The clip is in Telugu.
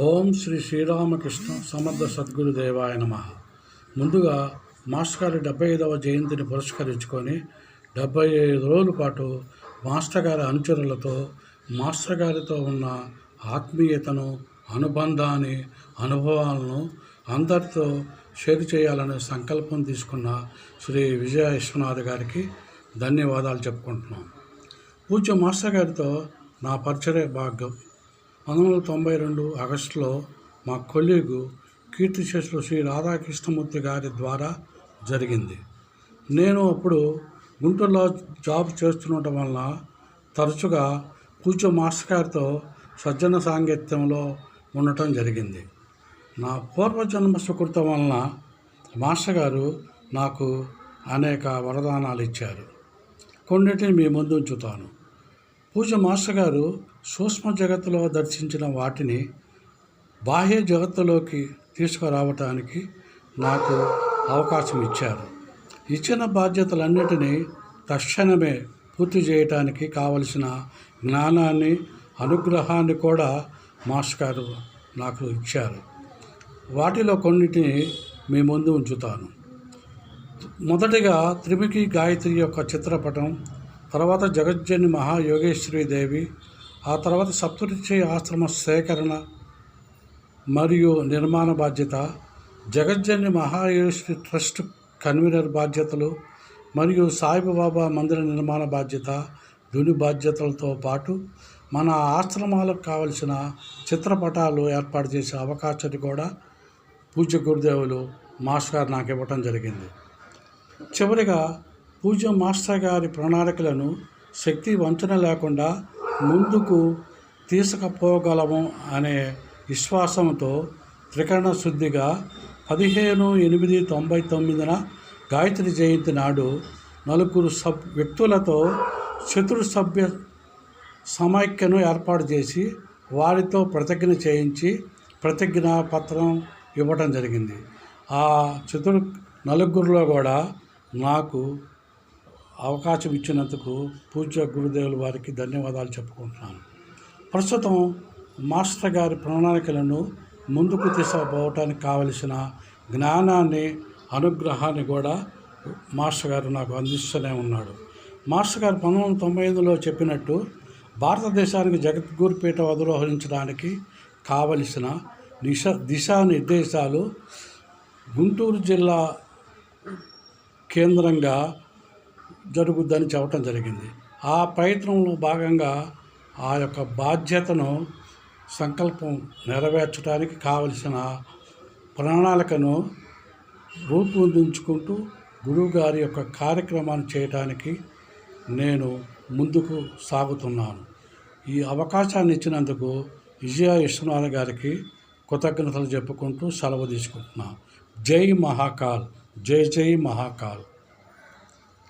ఓం శ్రీ శ్రీరామకృష్ణ సమర్థ సద్గురుదేవాయ నమః. ముందుగా మాస్టర్ గారి 75వ జయంతిని పురస్కరించుకొని 75 రోజుల పాటు మాస్టర్ గారి అనుచరులతో మాస్టర్ గారితో ఉన్న ఆత్మీయతను, అనుబంధాన్ని, అనుభవాలను అందరితో షేర్ చేయాలనే సంకల్పం తీసుకున్న శ్రీ విజయ విశ్వనాథ్ గారికి ధన్యవాదాలు చెప్పుకుంటున్నాం. పూజ్య మాస్టర్ గారితో నా పరిచయ భాగం 1992 ఆగస్టులో మా కొలీగు కీర్తిశేషులు శ్రీ రాధాకృష్ణమూర్తి గారి ద్వారా జరిగింది. నేను అప్పుడు గుంటూరులో జాబ్ చేస్తుండటం వలన తరచుగా పూజ్య మాస్టర్ గారితో సజ్జన సాంగత్యంలో ఉండటం జరిగింది. నా పూర్వజన్మ సుకృతం వలన మాస్టర్ గారు నాకు అనేక వరదానాలు ఇచ్చారు. కొన్నిటిని మీ ముందు ఉంచుతాను. పూజ్య మాస్టర్ గారు సూక్ష్మ జగత్తులో దర్శించిన వాటిని బాహ్య జగత్తులోకి తీసుకురావటానికి నాకు అవకాశం ఇచ్చారు. ఇచ్చిన బాధ్యతలన్నిటినీ తక్షణమే పూర్తి చేయటానికి కావలసిన జ్ఞానాన్ని, అనుగ్రహాన్ని కూడా మాస్టర్ గారు నాకు ఇచ్చారు. వాటిలో కొన్నిటిని మీ ముందు ఉంచుతాను. మొదటిగా త్రిముఖి గాయత్రి యొక్క చిత్రపటం, తర్వాత జగజ్జని మహాయోగేశ్వరీదేవి, ఆ తర్వాత సప్తఋషి ఆశ్రమ సేకరణ మరియు నిర్మాణ బాధ్యత, జగజ్జని మహాయోగేశ్వరి ట్రస్ట్ కన్వీనర్ బాధ్యతలు మరియు సాయిబాబా మందిర నిర్మాణ బాధ్యత, ధుని బాధ్యతలతో పాటు మన ఆశ్రమాలకు కావలసిన చిత్రపటాలు ఏర్పాటు చేసే అవకాశాన్ని కూడా పూజ్య గురుదేవులు మాస్టర్ గారు నాకు ఇవ్వటం జరిగింది. చివరిగా పూజ్య మాస్టర్ గారి ప్రణాళికలను శక్తి వంచన లేకుండా ముందుకు తీసుకుపోగలము అనే విశ్వాసంతో త్రికరణ శుద్ధిగా 15/8/99 గాయత్రి జయంతి నాడు 4 వ్యక్తులతో చతుర్సభ్య సమైక్యను ఏర్పాటు చేసి వారితో ప్రతిజ్ఞ చేయించి ప్రతిజ్ఞా పత్రం ఇవ్వడం జరిగింది. ఆ నలుగురిలో కూడా నాకు అవకాశం ఇచ్చినందుకు పూజ్య గురుదేవుల వారికి ధన్యవాదాలు చెప్పుకుంటున్నాను. ప్రస్తుతం మాస్టర్ గారి ప్రణాళికలను ముందుకు తీసుకుపోవటానికి కావలసిన జ్ఞానాన్ని, అనుగ్రహాన్ని కూడా మాస్టర్ గారు నాకు అందిస్తూనే ఉన్నాడు. మాస్టర్ గారు 1995లో చెప్పినట్టు భారతదేశానికి జగద్గురుపీఠ అధిరోహించడానికి కావలసిన దిశానిర్దేశాలు గుంటూరు జిల్లా కేంద్రంగా జరుగుద్దని చెప్పడం జరిగింది. ఆ ప్రయత్నంలో భాగంగా ఆ యొక్క బాధ్యతను, సంకల్పం నెరవేర్చడానికి కావలసిన ప్రణాళికను రూపొందించుకుంటూ గురువుగారి యొక్క కార్యక్రమాన్ని చేయడానికి నేను ముందుకు సాగుతున్నాను. ఈ అవకాశాన్ని ఇచ్చినందుకు విజయ విశ్వనాథ్ గారికి కృతజ్ఞతలు చెప్పుకుంటూ సెలవు తీసుకుంటున్నాను. జై మహాకాల్, జై జై మహాకాల్.